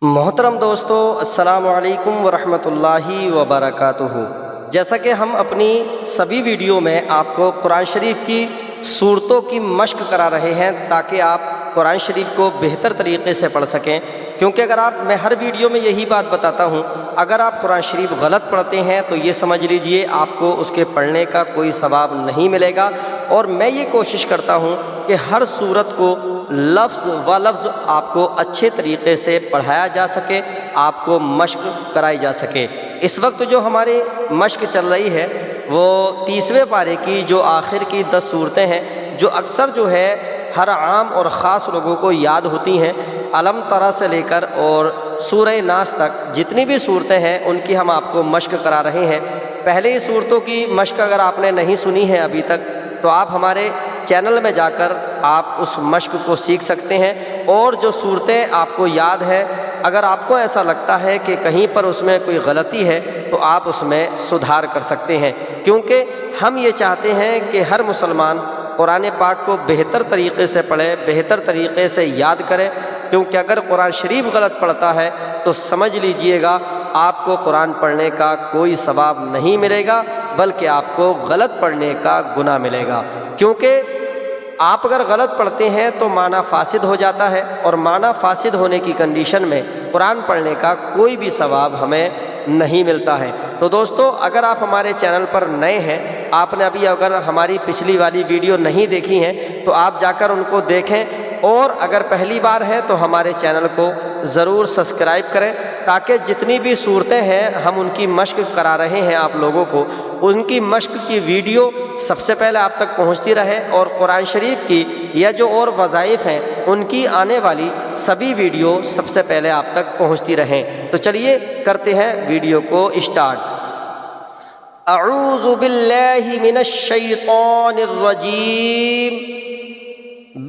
محترم دوستو، السلام علیکم ورحمۃ اللہ وبرکاتہ۔ جیسا کہ ہم اپنی سبھی ویڈیو میں آپ کو قرآن شریف کی صورتوں کی مشق کرا رہے ہیں تاکہ آپ قرآن شریف کو بہتر طریقے سے پڑھ سکیں، کیونکہ میں ہر ویڈیو میں یہی بات بتاتا ہوں، اگر آپ قرآن شریف غلط پڑھتے ہیں تو یہ سمجھ لیجئے آپ کو اس کے پڑھنے کا کوئی ثواب نہیں ملے گا۔ اور میں یہ کوشش کرتا ہوں کہ ہر صورت کو لفظ و لفظ آپ کو اچھے طریقے سے پڑھایا جا سکے، آپ کو مشق کرائی جا سکے۔ اس وقت جو ہماری مشق چل رہی ہے وہ 30ویں پارے کی جو آخر کی 10 صورتیں ہیں، جو اکثر ہر عام اور خاص لوگوں کو یاد ہوتی ہیں۔ علم ترى سے لے کر اور سورہ ناس تک جتنی بھی صورتیں ہیں ان کی ہم آپ کو مشق کرا رہے ہیں۔ پہلے ہی صورتوں کی مشق اگر آپ نے نہیں سنی ہے ابھی تک تو آپ ہمارے چینل میں جا کر آپ اس مشق کو سیکھ سکتے ہیں، اور جو صورتیں آپ کو یاد ہے اگر آپ کو ایسا لگتا ہے کہ کہیں پر اس میں کوئی غلطی ہے تو آپ اس میں سدھار کر سکتے ہیں، کیونکہ ہم یہ چاہتے ہیں کہ ہر مسلمان قرآن پاک کو بہتر طریقے سے پڑھے، بہتر طریقے سے یاد کرے، کیونکہ اگر قرآن شریف غلط پڑھتا ہے تو سمجھ لیجئے گا آپ کو قرآن پڑھنے کا کوئی ثواب نہیں ملے گا، بلکہ آپ کو غلط پڑھنے کا گناہ ملے گا۔ کیونکہ آپ اگر غلط پڑھتے ہیں تو معنی فاسد ہو جاتا ہے، اور معنی فاسد ہونے کی کنڈیشن میں قرآن پڑھنے کا کوئی بھی ثواب ہمیں نہیں ملتا ہے۔ تو دوستو، اگر آپ ہمارے چینل پر نئے ہیں، آپ نے ابھی اگر ہماری پچھلی والی ویڈیو نہیں دیکھی ہیں تو آپ جا کر ان کو دیکھیں، اور اگر پہلی بار ہے تو ہمارے چینل کو ضرور سبسکرائب کریں تاکہ جتنی بھی صورتیں ہیں ہم ان کی مشق کرا رہے ہیں آپ لوگوں کو، ان کی مشق کی ویڈیو سب سے پہلے آپ تک پہنچتی رہے، اور قرآن شریف کی یا جو اور وظائف ہیں ان کی آنے والی سبھی ویڈیو سب سے پہلے آپ تک پہنچتی رہیں۔ تو چلیے کرتے ہیں ویڈیو کو اسٹارٹ۔ اعوذ باللہ من الشیطان الرجیم،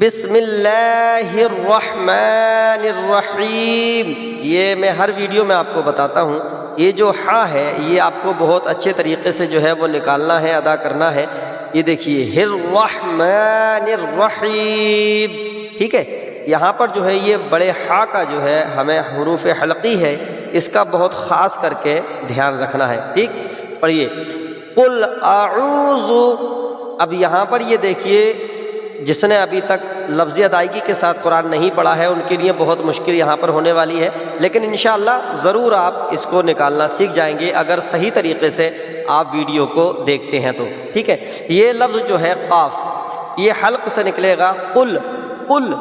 بسم اللہ الرحمن الرحیم۔ یہ میں ہر ویڈیو میں آپ کو بتاتا ہوں، یہ جو ہا ہے یہ آپ کو بہت اچھے طریقے سے وہ نکالنا ہے، ادا کرنا ہے۔ یہ دیکھیے الرحمن الرحیم، ٹھیک ہے؟ یہاں پر یہ بڑے ہا کا ہمیں حروف حلقی ہے، اس کا بہت خاص کر کے دھیان رکھنا ہے، ٹھیک؟ پڑھیے قل اعوذ۔ اب یہاں پر یہ دیکھیے، جس نے ابھی تک لفظی ادائیگی کے ساتھ قرآن نہیں پڑھا ہے ان کے لیے بہت مشکل یہاں پر ہونے والی ہے، لیکن انشاءاللہ ضرور آپ اس کو نکالنا سیکھ جائیں گے اگر صحیح طریقے سے آپ ویڈیو کو دیکھتے ہیں تو، ٹھیک ہے؟ یہ لفظ قاف، یہ حلق سے نکلے گا، قل قل،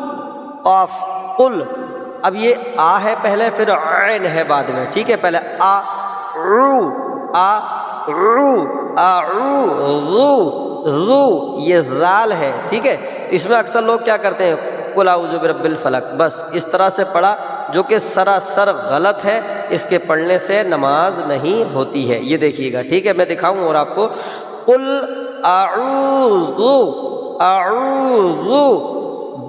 قاف قل۔ اب یہ آ ہے پہلے، پھر عین ہے بعد میں، ٹھیک ہے؟ پہلے آ رو، آ رو، اعوذ، ذو، یہ ذال ہے، ٹھیک ہے؟ اس میں اکثر لوگ کیا کرتے ہیں، قل اعوذ برب الفلق، بس اس طرح سے پڑھا، جو کہ سراسر غلط ہے، اس کے پڑھنے سے نماز نہیں ہوتی ہے۔ یہ دیکھیے گا، ٹھیک ہے؟ میں دکھاؤں اور آپ کو، قل اعوذ اعوذ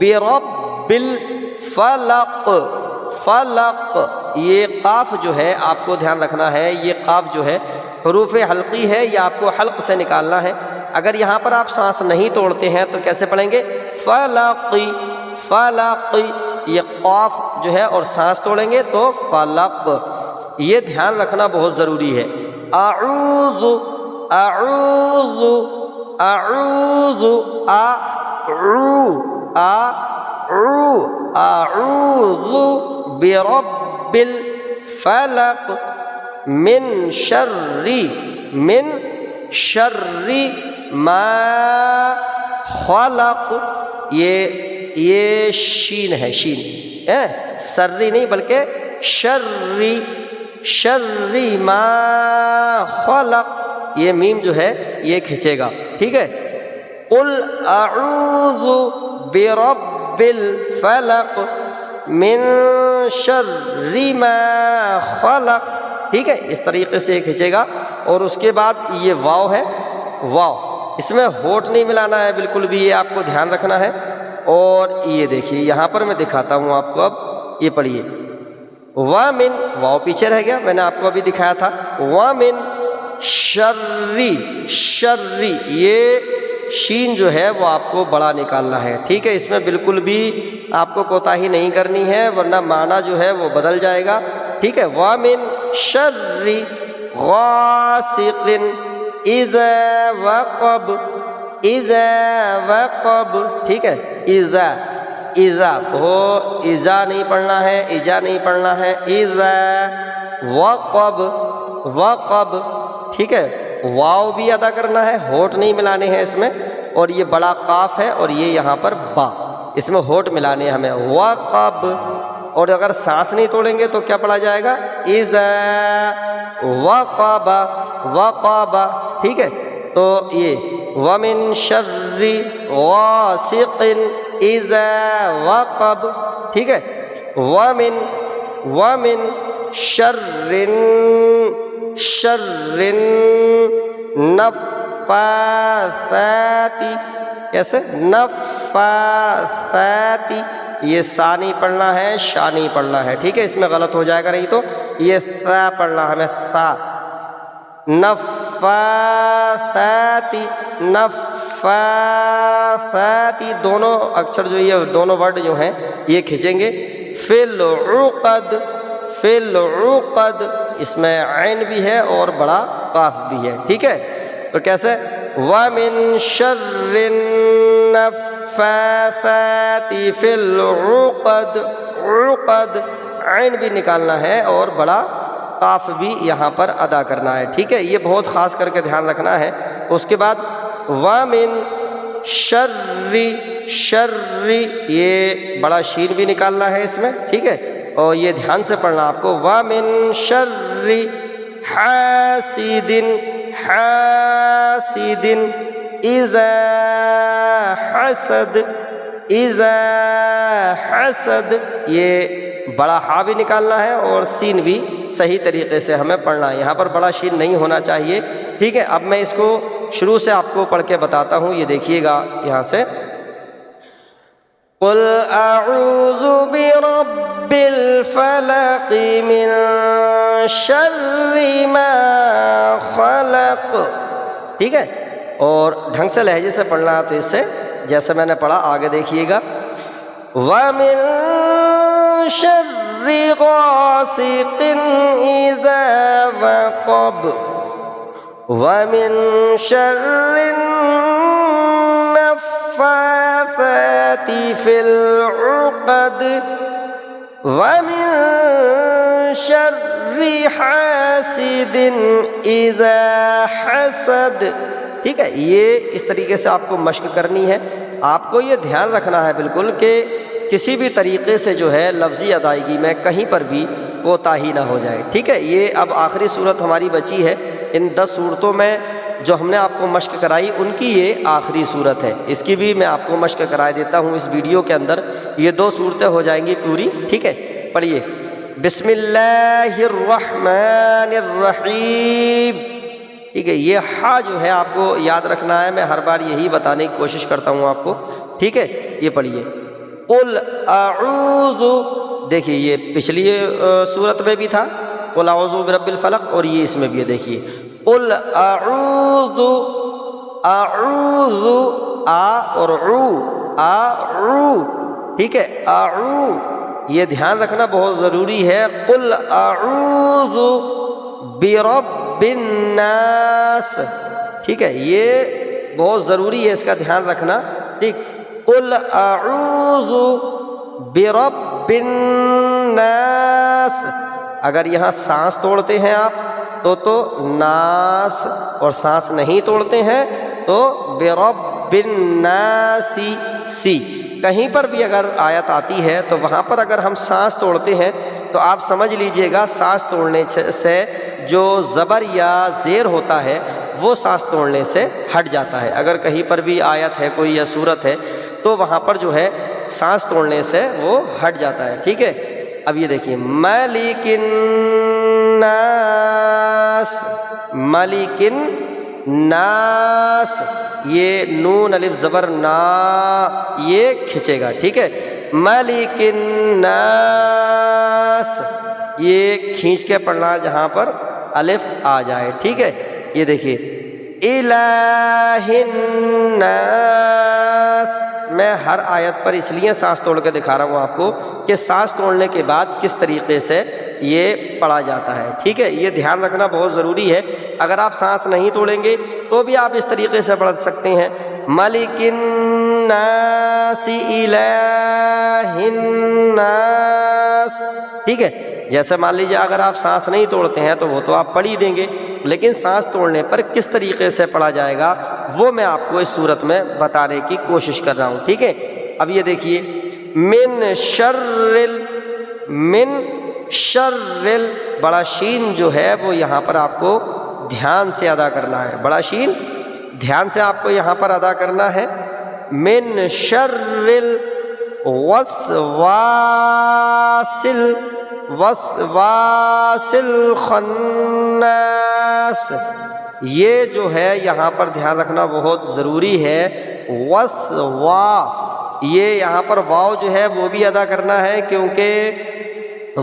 برب الفلق، فلق، یہ قاف آپ کو دھیان رکھنا ہے، یہ قاف حروف حلقی ہے، یہ آپ کو حلق سے نکالنا ہے۔ اگر یہاں پر آپ سانس نہیں توڑتے ہیں تو کیسے پڑھیں گے؟ فلقی، فلقی، یہ قاف اور سانس توڑیں گے تو فلق۔ یہ دھیان رکھنا بہت ضروری ہے۔ اعوذ اعوذ اعوذ، اعو، اعو، اعوذ برب الفلق من شر ما خلق۔ یہ شین ہے، شین، سری نہیں بلکہ شری، شر ما خلق، یہ میم یہ کھنچے گا، ٹھیک ہے؟ قل اعوذ برب الفلق من شر ما خلق، ٹھیک ہے؟ اس طریقے سے کھنچے گا، اور اس کے بعد یہ واو ہے، واو، اس میں ہوٹ نہیں ملانا ہے بالکل بھی، یہ آپ کو دھیان رکھنا ہے۔ اور یہ دیکھیے یہاں پر میں دکھاتا ہوں آپ کو، اب یہ پڑھیے، وَمِن، واو پیچھے رہ گیا، میں نے آپ کو ابھی دکھایا تھا، وَمِن شری، یہ شین جو ہے وہ آپ کو بڑا نکالنا ہے، ٹھیک ہے؟ اس میں بالکل بھی آپ کو کوتاہی نہیں کرنی ہے ورنہ معنی جو ہے وہ بدل جائے گا، ٹھیک ہے۔ وَمِن شَرِّ غَاسِقٍ اِذَا وَقَبَ، اِذَا وَقَبَ، ٹھیک ہے۔ اِذَا، اِذَا وہ اِذَا نہیں پڑھنا ہے، اِذَا نہیں پڑھنا ہے، اِذَا وَقَبَ، وَقَبَ، ٹھیک ہے۔ واو بھی ادا کرنا ہے، ہونٹ نہیں ملانے ہیں اس میں، اور یہ بڑا قاف ہے اور یہ یہاں پر با، اس میں ہونٹ ملانے ہیں ہمیں، وَقَبَ۔ اور اگر سانس نہیں توڑیں گے تو کیا پڑھا جائے گا؟ اِذَا وَقَبَ، وَقَبَ، ٹھیک ہے۔ تو یہ وَمِن شَرِّ غَاسِقٍ اِذَا وَقَبَ، ٹھیک ہے۔ وَمِن شَرِّ النَّفَّاثَاتِ، کیسے؟ نفاثات، یہ سا نہیں پڑھنا ہے، شا نہیں پڑھنا ہے، ٹھیک ہے۔ اس میں غلط ہو جائے گا، نہیں تو یہ سا پڑھنا ہمیں، سا۔ نفاثات، نفاثات، دونوں اکثر جو یہ دونوں ورڈ جو ہیں یہ کھینچیں گے۔ فی العقد، فی العقد، اس میں عین بھی ہے اور بڑا قاف بھی ہے، ٹھیک ہے۔ تو کیسے؟ وَمِن شَرِّ النَّفَّاثَاتِ فِی الْعُقَدِ، عقد، عین بھی نکالنا ہے اور بڑا قاف بھی یہاں پر ادا کرنا ہے، ٹھیک ہے۔ یہ بہت خاص کر کے دھیان رکھنا ہے۔ اس کے بعد وَمِن شَرِّ، شَرِّ، یہ بڑا شین بھی نکالنا ہے اس میں، ٹھیک ہے، اور یہ دھیان سے پڑھنا آپ کو۔ وَمِن شَرِّ حَاسِدٍ، حَاسِدٍ اِذَا حَسَدَ، اِذَا حَسَدَ، یہ بڑا ہا بھی نکالنا ہے اور سین بھی صحیح طریقے سے ہمیں پڑھنا ہے، یہاں پر بڑا شین نہیں ہونا چاہیے، ٹھیک ہے۔ اب میں اس کو شروع سے آپ کو پڑھ کے بتاتا ہوں، یہ دیکھیے گا یہاں سے۔ قُلْ أَعُوذُ بِرَبِّ الْفَلَقِ مِنْ شَرِّ مَا خَلَقَ، ٹھیک ہے، اور ڈھنگ سے لہجے سے پڑھنا ہے، تو اس سے جیسے میں نے پڑھا آگے دیکھیے گا۔ وَمِن شَرِّ غَاسِقٍ إِذَا وَقَبَ، وَمِن شَرِّ النَّفَّاثَاتِ فِي الْعُقَدِ، وَمِن شَرِّ حَاسِدٍ إِذَا حَسَدَ، ٹھیک ہے۔ یہ اس طریقے سے آپ کو مشق کرنی ہے۔ آپ کو یہ دھیان رکھنا ہے بالکل کہ کسی بھی طریقے سے جو ہے لفظی ادائیگی میں کہیں پر بھی کوتاہی نہ ہو جائے، ٹھیک ہے۔ یہ اب آخری صورت ہماری بچی ہے، ان 10 صورتوں میں جو ہم نے آپ کو مشق کرائی ان کی یہ آخری صورت ہے، اس کی بھی میں آپ کو مشق کرائے دیتا ہوں اس ویڈیو کے اندر، یہ 2 صورتیں ہو جائیں گی پوری، ٹھیک ہے۔ پڑھیے، بسم اللہ الرحمن الرحیم، ٹھیک ہے۔ یہ ہا جو ہے آپ کو یاد رکھنا ہے، میں ہر بار یہی بتانے کی کوشش کرتا ہوں آپ کو، ٹھیک ہے۔ یہ پڑھیے، قل اعوذ، دیکھیے یہ پچھلی صورت میں بھی تھا قل اعوذ برب الفلق، اور یہ اس میں بھی ہے، دیکھیے قل اعوذ، اعوذ، آ اور عو، اعو، ٹھیک ہے، اعو، یہ دھیان رکھنا بہت ضروری ہے۔ قل اعوذ برب الناس، ٹھیک ہے، یہ بہت ضروری ہے، اس کا دھیان رکھنا، ٹھیک۔ قل اعوذ برب الناس، اگر یہاں سانس توڑتے ہیں آپ تو ناس، اور سانس نہیں توڑتے ہیں تو برب الناس، سی، کہیں پر بھی اگر آیت آتی ہے تو وہاں پر اگر ہم سانس توڑتے ہیں تو آپ سمجھ لیجئے گا سانس توڑنے سے جو زبر یا زیر ہوتا ہے وہ سانس توڑنے سے ہٹ جاتا ہے۔ اگر کہیں پر بھی آیت ہے کوئی یا صورت ہے تو وہاں پر جو ہے سانس توڑنے سے وہ ہٹ جاتا ہے، ٹھیک ہے۔ اب یہ دیکھیے، مالک الناس، مالک الناس، یہ نون الف زبر نا، یہ کھنچے گا، ٹھیک ہے۔ مالک الناس، یہ کھینچ کے پڑھنا جہاں پر الف آ جائے، ٹھیک ہے۔ یہ دیکھیے، الہ الناس، میں ہر آیت پر اس لیے سانس توڑ کے دکھا رہا ہوں آپ کو کہ سانس توڑنے کے بعد کس طریقے سے یہ پڑھا جاتا ہے، ٹھیک ہے؟ یہ دھیان رکھنا بہت ضروری ہے۔ اگر آپ سانس نہیں توڑیں گے تو بھی آپ اس طریقے سے پڑھ سکتے ہیں، ملک الناس الہ الناس، ٹھیک ہے؟ جیسے مان لیجیے اگر آپ سانس نہیں توڑتے ہیں تو وہ تو آپ پڑھ ہی دیں گے، لیکن سانس توڑنے پر کس طریقے سے پڑھا جائے گا وہ میں آپ کو اس صورت میں بتانے کی کوشش کر رہا ہوں، ٹھیک ہے؟ اب یہ دیکھیے، من شر بڑا شین جو ہے وہ یہاں پر آپ کو دھیان سے ادا کرنا ہے، بڑا شین دھیان سے آپ کو یہاں پر ادا کرنا ہے، من شر وسواس الخناس، یہ جو ہے یہاں پر دھیان رکھنا بہت ضروری ہے، یہ یہاں پر واو جو ہے وہ بھی ادا کرنا ہے، کیونکہ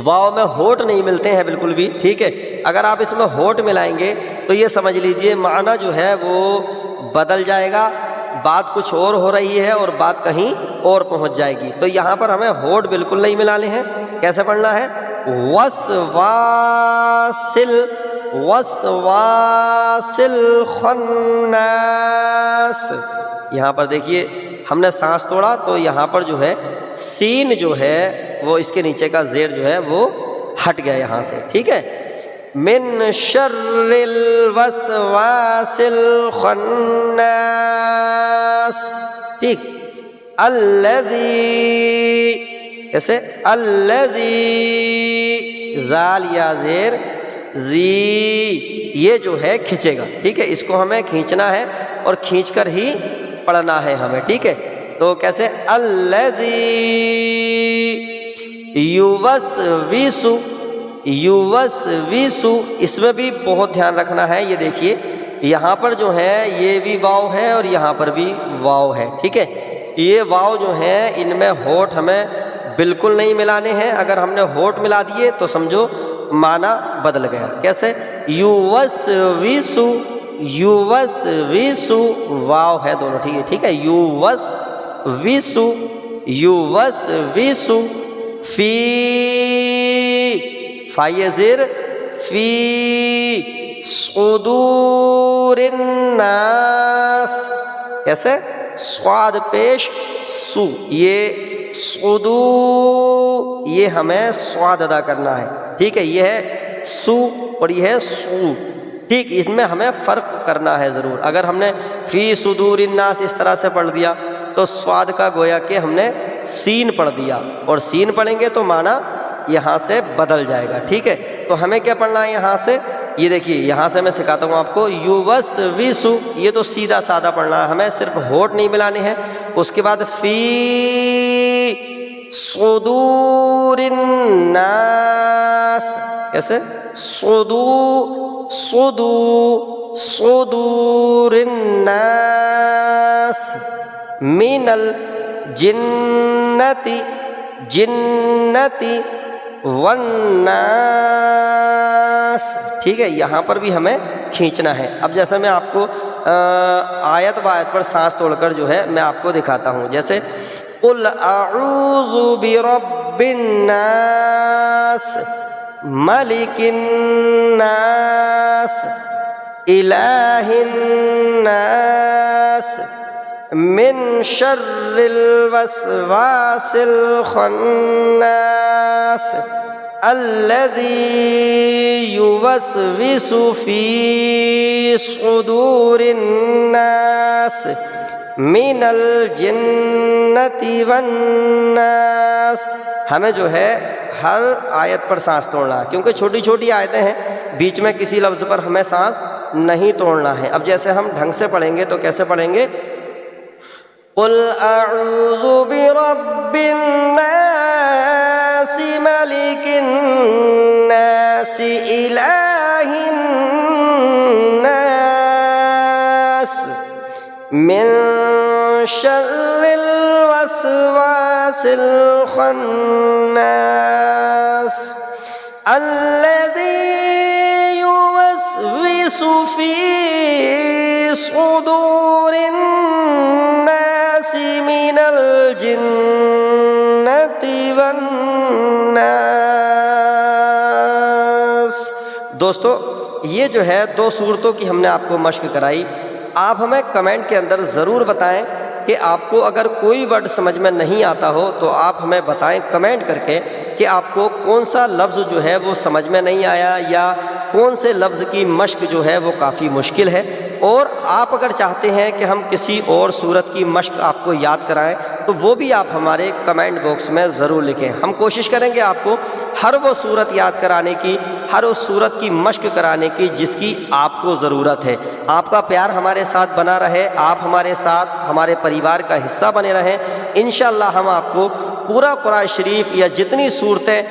واو میں ہونٹ نہیں ملتے ہیں بالکل بھی، ٹھیک ہے؟ اگر آپ اس میں ہونٹ ملائیں گے تو یہ سمجھ لیجئے معنی جو ہے وہ بدل جائے گا، بات کچھ اور ہو رہی ہے اور بات کہیں اور پہنچ جائے گی، تو یہاں پر ہمیں ہونٹ بالکل نہیں ملانے ہیں۔ کیسے پڑھنا ہے؟ وسواس الخناس، یہاں پر دیکھیے ہم نے سانس توڑا تو یہاں پر جو ہے سین جو ہے وہ اس کے نیچے کا زیر جو ہے وہ ہٹ گیا یہاں سے، ٹھیک ہے؟ من شر الوسواس الخناس، ٹھیک؟ الذی، کیسے؟ الذی، زال یا زیر زی، یہ جو ہے کھینچے گا، ٹھیک ہے؟ اس کو ہمیں کھینچنا ہے اور کھینچ کر ہی پڑھنا ہے ہمیں، ٹھیک ہے؟ تو کیسے؟ الذی یوسوس، اس میں بھی بہت دھیان رکھنا ہے، یہ دیکھیے یہاں پر جو ہے یہ بھی واو ہے اور یہاں پر بھی واو ہے، ٹھیک ہے؟ یہ واو جو ہے ان میں ہونٹ ہمیں بالکل نہیں ملانے ہیں، اگر ہم نے ہونٹ ملا دیے تو سمجھو معنی بدل گیا۔ کیسے؟ یوسوس، واو ہے دونوں، ٹھیک ہے؟ یوسوس فی، فائے زیر فی، صدور الناس، کیسے؟ صاد پیش سو، یہ صدو، یہ ہمیں صاد ادا کرنا ہے، ٹھیک ہے؟ یہ ہے سو اور یہ ہے سو، ٹھیک؟ اس میں ہمیں فرق کرنا ہے ضرور۔ اگر ہم نے فی صدور الناس اس طرح سے پڑھ دیا تو صاد کا گویا کہ ہم نے سین پڑھ دیا، اور سین پڑھیں گے تو معنی یہاں سے بدل جائے گا، ٹھیک ہے؟ تو ہمیں کیا پڑھنا ہے یہاں سے؟ یہ دیکھیے یہاں سے میں سکھاتا ہوں آپ کو، یوسوسو، یہ تو سیدھا سادہ پڑھنا ہے، ہمیں صرف ہونٹ نہیں ملانے ہیں۔ اس کے بعد فی صدور الناس، کیسے؟ صدور الناس من جنتی والناس، ٹھیک ہے؟ یہاں پر بھی ہمیں کھینچنا ہے۔ اب جیسے میں آپ کو آیت بآیت پر سانس توڑ کر جو ہے میں آپ کو دکھاتا ہوں، جیسے قل اعوذ برب الناس ملک الناس الہ الناس من شر الوسواس الخناس الذي يوسوس في صدور الناس من الجنة والناس۔ ہمیں جو ہے ہر آیت پر سانس توڑنا ہے، کیونکہ چھوٹی چھوٹی آیتیں ہیں، بیچ میں کسی لفظ پر ہمیں سانس نہیں توڑنا ہے۔ اب جیسے ہم ڈھنگ سے پڑھیں گے تو کیسے پڑھیں گے؟ قل اعوذ برب الناس ملک الناس الہ الناس من شر الوسواس الخناس الذي يوسوس في صدور الناس من دوستو یہ جو ہے 2 صورتوں کی ہم نے آپ کو مشق کرائی. آپ ہمیں کمنٹ کے اندر ضرور بتائیں کہ آپ کو اگر کوئی ورڈ سمجھ میں نہیں آتا ہو تو آپ ہمیں بتائیں کمنٹ کر کے کہ آپ کو کون سا لفظ جو ہے وہ سمجھ میں نہیں آیا یا کون سے لفظ کی مشق جو ہے وہ کافی مشکل ہے. اور آپ اگر چاہتے ہیں کہ ہم کسی اور صورت کی مشق آپ کو یاد کرائیں تو وہ بھی آپ ہمارے کمنٹ باکس میں ضرور لکھیں. ہم کوشش کریں گے آپ کو ہر وہ صورت یاد کرانے کی، ہر اس صورت کی مشق کرانے کی جس کی آپ کو ضرورت ہے. آپ کا پیار ہمارے ساتھ بنا رہے، آپ ہمارے ساتھ ہمارے پریوار کا حصہ بنے رہیں. انشاءاللہ ہم آپ کو پورا قرآن شریف یا جتنی صورتیں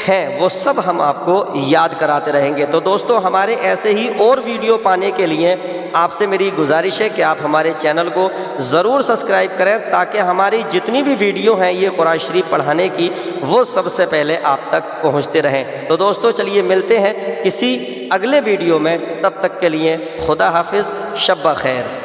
ہیں وہ سب ہم آپ کو یاد کراتے رہیں گے. تو دوستو ہمارے ایسے ہی اور ویڈیو پانے کے لیے آپ سے میری گزارش ہے کہ آپ ہمارے چینل کو ضرور سبسکرائب کریں تاکہ ہماری جتنی بھی ویڈیو ہیں یہ قرآن شریف پڑھانے کی وہ سب سے پہلے آپ تک پہنچتے رہیں. تو دوستو چلیے ملتے ہیں کسی اگلے ویڈیو میں، تب تک کے لیے خدا حافظ، شب بخیر.